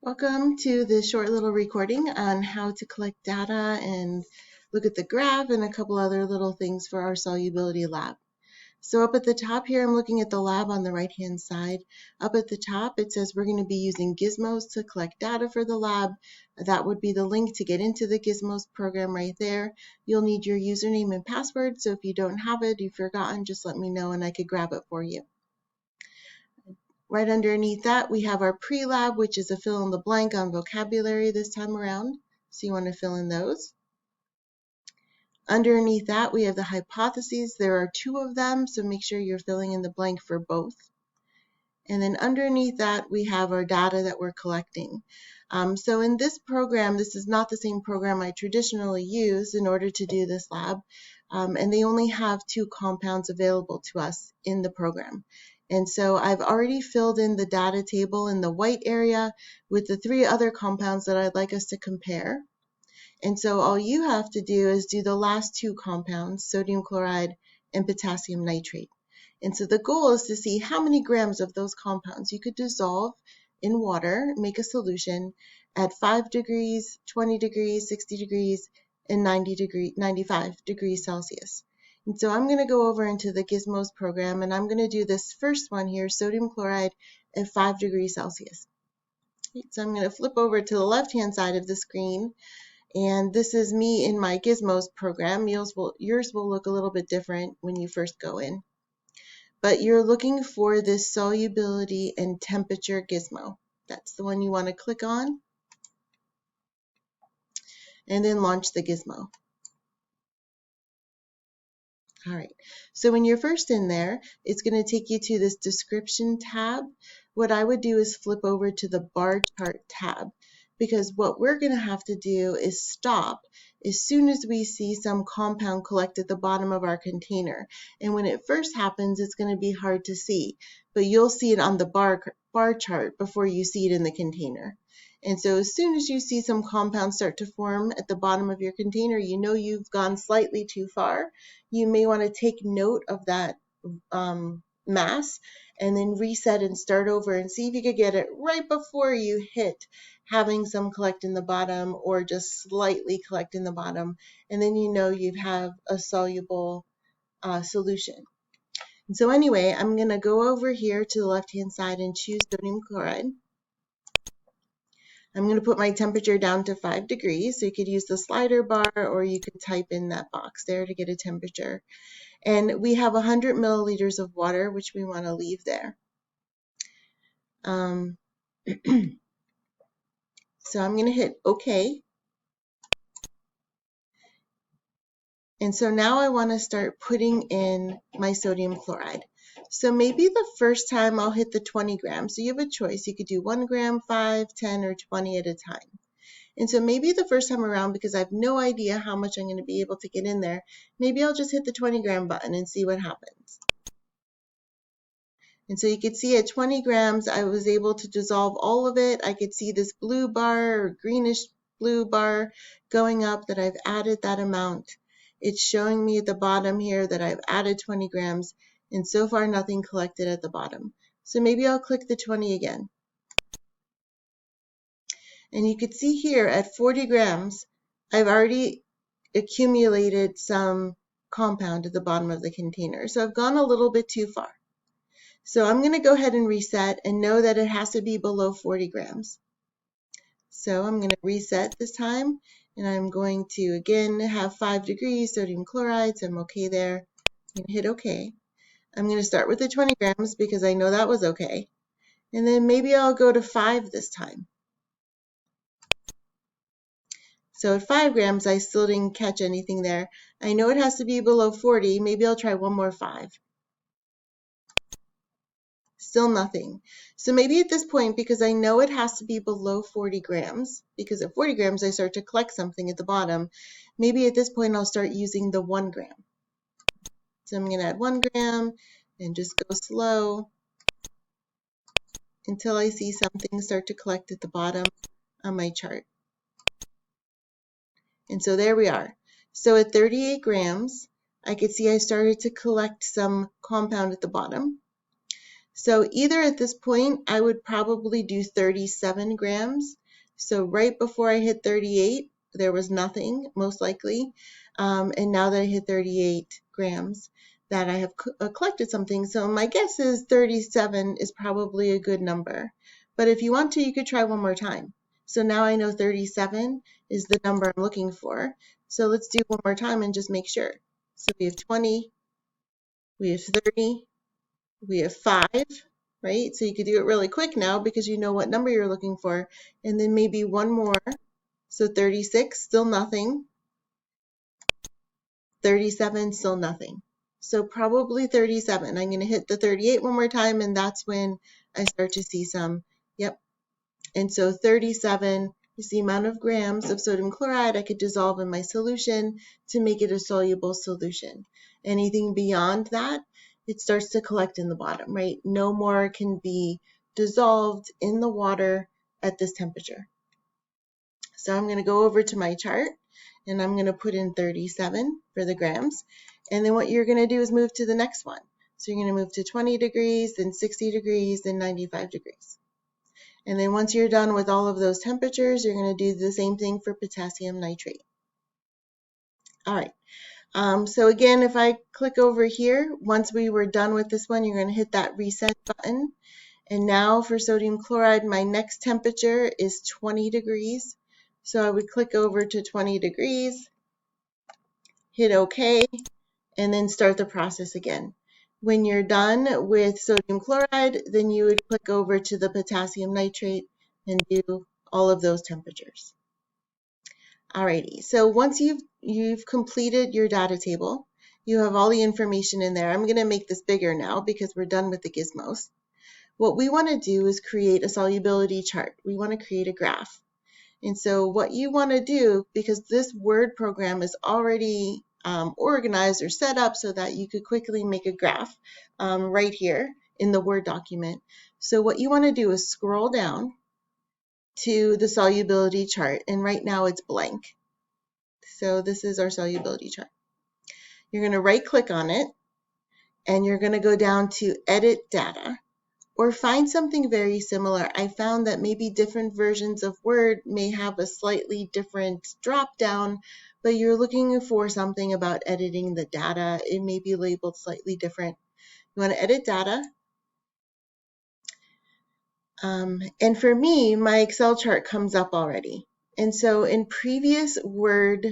Welcome to this short little recording on how to collect data and look at the graph and a couple other little things for our solubility lab. So up at the top here, I'm looking at the lab on the right-hand side. Up at the top, it says we're going to be using Gizmos to collect data for the lab. That would be the link to get into the Gizmos program right there. You'll need your username and password, so if you don't have it, you've forgotten, just let me know and I could grab it for you. Right underneath that, we have our pre-lab, which is a fill in the blank on vocabulary this time around. So you want to fill in those. Underneath that, we have the hypotheses. There are two of them, so make sure you're filling in the blank for both. And then underneath that, we have our data that we're collecting. So in this program, this is not the same program I traditionally use in order to do this lab. And they only have two compounds available to us in the program. And so I've already filled in the data table in the white area with the three other compounds that I'd like us to compare. And so all you have to do is do the last two compounds, sodium chloride and potassium nitrate. And so the goal is to see how many grams of those compounds you could dissolve in water, make a solution at 5 degrees, 20 degrees, 60 degrees, and 95 degrees Celsius. And so I'm going to go over into the Gizmos program, and I'm going to do this first one here, sodium chloride at 5 degrees Celsius. So I'm going to flip over to the left-hand side of the screen, and this is me in my Gizmos program. Yours will look a little bit different when you first go in. But you're looking for this solubility and temperature gizmo. That's the one you want to click on, and then launch the gizmo. All right, so when you're first in there, it's going to take you to this description tab. What I would do is flip over to the bar chart tab, because what we're going to have to do is stop as soon as we see some compound collect at the bottom of our container. And when it first happens, it's going to be hard to see, but you'll see it on the bar chart before you see it in the container. And so as soon as you see some compounds start to form at the bottom of your container, you know you've gone slightly too far. You may want to take note of that mass and then reset and start over and see if you could get it right before you hit having some collect in the bottom or just slightly collect in the bottom. And then you know you have a soluble solution. And so anyway, I'm going to go over here to the left-hand side and choose sodium chloride. I'm going to put my temperature down to 5 degrees, so you could use the slider bar or you could type in that box there to get a temperature. And we have 100 milliliters of water, which we want to leave there. So I'm going to hit OK. And so now I want to start putting in my sodium chloride. So maybe the first time I'll hit the 20 grams. So you have a choice. You could do 1 gram, 5, 10, or 20 at a time. And so maybe the first time around, because I have no idea how much I'm going to be able to get in there, maybe I'll just hit the 20 gram button and see what happens. And so you could see at 20 grams, I was able to dissolve all of it. I could see this blue bar or greenish blue bar going up that I've added that amount. It's showing me at the bottom here that I've added 20 grams, and so far nothing collected at the bottom. So maybe I'll click the 20 again. And you could see here at 40 grams, I've already accumulated some compound at the bottom of the container. So I've gone a little bit too far. So I'm going to go ahead and reset and know that it has to be below 40 grams. So I'm going to reset this time, and I'm going to again have 5 degrees sodium chloride, so I'm okay there. I'm going to hit OK. I'm going to start with the 20 grams because I know that was okay. And then maybe I'll go to 5 this time. So at 5 grams, I still didn't catch anything there. I know it has to be below 40. Maybe I'll try one more 5. Still nothing. So maybe at this point, because I know it has to be below 40 grams, because at 40 grams I start to collect something at the bottom, maybe at this point I'll start using the 1 gram. So I'm going to add 1 gram and just go slow until I see something start to collect at the bottom on my chart. And so there we are. So at 38 grams, I could see I started to collect some compound at the bottom. So either at this point, I would probably do 37 grams. So right before I hit 38, there was nothing, most likely. And now that I hit 38 grams, that I have collected something. So my guess is 37 is probably a good number. But if you want to, you could try one more time. So now I know 37 is the number I'm looking for. So let's do one more time and just make sure. So we have 20, we have 30, we have 5, right? So you could do it really quick now because you know what number you're looking for. And then maybe one more. So 36, still nothing. 37, still nothing. So probably 37. I'm going to hit the 38 one more time, and that's when I start to see some. Yep. And so 37 is the amount of grams of sodium chloride I could dissolve in my solution to make it a soluble solution. Anything beyond that, it starts to collect in the bottom, right? No more can be dissolved in the water at this temperature. So I'm going to go over to my chart, and I'm going to put in 37 for the grams. And then what you're going to do is move to the next one. So you're going to move to 20 degrees, then 60 degrees, then 95 degrees. And then once you're done with all of those temperatures, you're going to do the same thing for potassium nitrate. All right. So again, if I click over here, once we were done with this one, you're going to hit that reset button. And now for sodium chloride, my next temperature is 20 degrees. So I would click over to 20 degrees, hit OK, and then start the process again. When you're done with sodium chloride, then you would click over to the potassium nitrate and do all of those temperatures. Alrighty, so once you've completed your data table, you have all the information in there. I'm going to make this bigger now because we're done with the gizmos. What we want to do is create a solubility chart. We want to create a graph. And so what you want to do, because this Word program is already organized or set up so that you could quickly make a graph right here in the Word document. So what you want to do is scroll down to the solubility chart, and right now it's blank. So this is our solubility chart. You're going to right click on it, and you're going to go down to Edit Data, or find something very similar. I found that maybe different versions of Word may have a slightly different drop down, but you're looking for something about editing the data. It may be labeled slightly different. You want to edit data. And for me, my Excel chart comes up already. And so in previous Word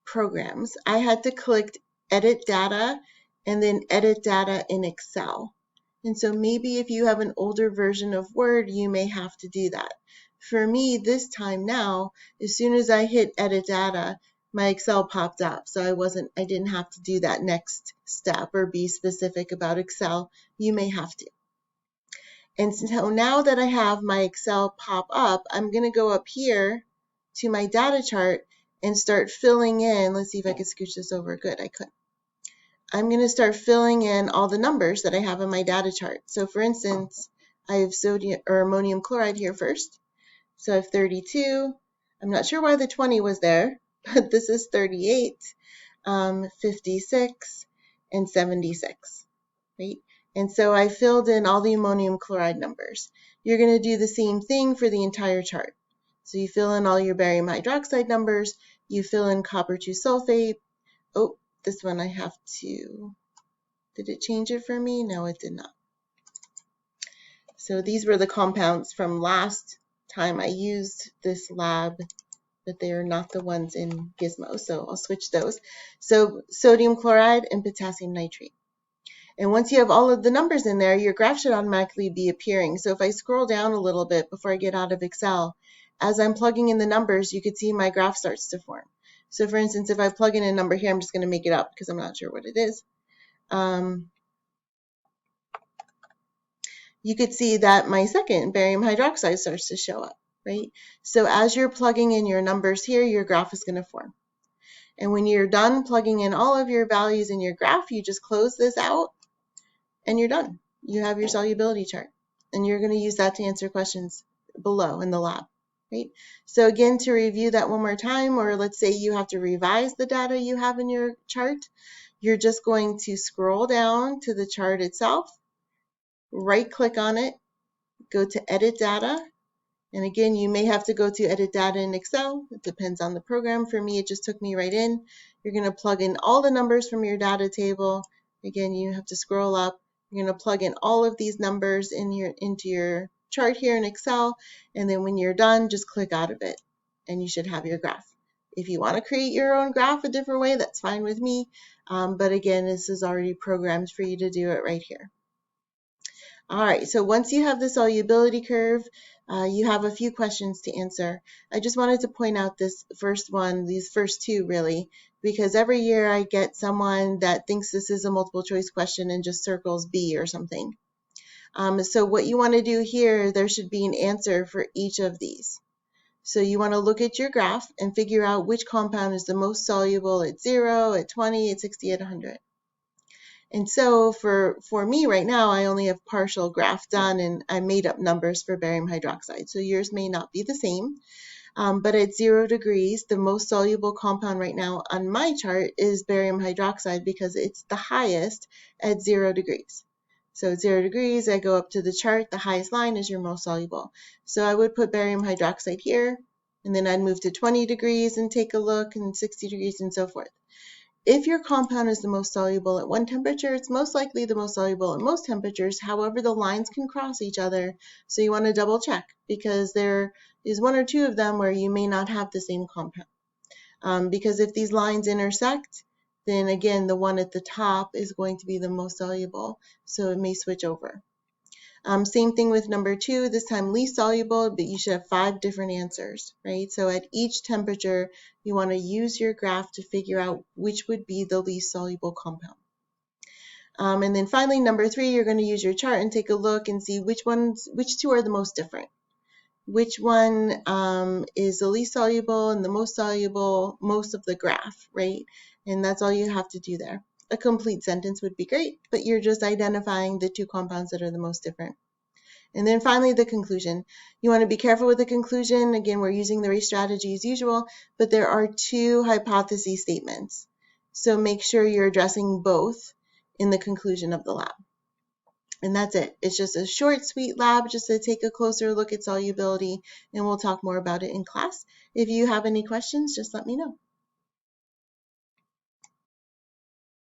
programs, I had to click Edit Data and then Edit Data in Excel. And so maybe if you have an older version of Word, you may have to do that. For me, this time now, as soon as I hit Edit Data, my Excel popped up. So I didn't have to do that next step or be specific about Excel. You may have to. And so now that I have my Excel pop up, I'm going to go up here to my data chart and start filling in. Let's see if I can scooch this over. Good, I could. I'm going to start filling in all the numbers that I have in my data chart. So for instance, I have sodium or ammonium chloride here first. So I have 32. I'm not sure why the 20 was there, but this is 38, 56, and 76, right? And so I filled in all the ammonium chloride numbers. You're going to do the same thing for the entire chart. So you fill in all your barium hydroxide numbers, you fill in copper 2 sulfate. Oh, this one I have to, did it change it for me? No, it did not. So these were the compounds from last time I used this lab, but they are not the ones in Gizmo, so I'll switch those. So sodium chloride and potassium nitrate. And once you have all of the numbers in there, your graph should automatically be appearing. So if I scroll down a little bit before I get out of Excel, as I'm plugging in the numbers, you could see my graph starts to form. So for instance, if I plug in a number here, I'm just going to make it up because I'm not sure what it is. You could see that my second barium hydroxide starts to show up, right? So as you're plugging in your numbers here, your graph is going to form. And when you're done plugging in all of your values in your graph, you just close this out and you're done. You have your solubility chart. And you're going to use that to answer questions below in the lab. Right? So again, to review that one more time, or let's say you have to revise the data you have in your chart, you're just going to scroll down to the chart itself, right click on it, go to Edit Data. And again, you may have to go to Edit Data in Excel. It depends on the program. For me, it just took me right in. You're going to plug in all the numbers from your data table. Again, you have to scroll up. You're going to plug in all of these numbers into your chart here in Excel. And then when you're done, just click out of it. And you should have your graph. If you want to create your own graph a different way, that's fine with me. But again, this is already programmed for you to do it right here. All right, so once you have the solubility curve, you have a few questions to answer. I just wanted to point out this first one, these first two really, because every year I get someone that thinks this is a multiple choice question and just circles B or something. So what you want to do here, there should be an answer for each of these. So you want to look at your graph and figure out which compound is the most soluble at 0, at 20, at 60, at 100. And so for me right now, I only have partial graph done and I made up numbers for barium hydroxide. So yours may not be the same, but at 0 degrees, the most soluble compound right now on my chart is barium hydroxide because it's the highest at 0 degrees. So at 0 degrees, I go up to the chart, the highest line is your most soluble. So I would put barium hydroxide here, and then I'd move to 20 degrees and take a look, and 60 degrees and so forth. If your compound is the most soluble at one temperature, it's most likely the most soluble at most temperatures. However, the lines can cross each other, so you want to double check because there is one or two of them where you may not have the same compound. Because if these lines intersect, then again, the one at the top is going to be the most soluble, so it may switch over. Same thing with number 2, this time least soluble, but you should have 5 different answers, right? So at each temperature, you want to use your graph to figure out which would be the least soluble compound. And then finally, number 3, you're going to use your chart and take a look and see which two are the most different. Which one is the least soluble and the most soluble, most of the graph, right? And that's all you have to do there. A complete sentence would be great, but you're just identifying the 2 compounds that are the most different. And then finally, the conclusion. You want to be careful with the conclusion. Again, we're using the race strategy as usual, but there are 2 hypothesis statements. So make sure you're addressing both in the conclusion of the lab. And that's it. It's just a short, sweet lab just to take a closer look at solubility, and we'll talk more about it in class. If you have any questions, just let me know.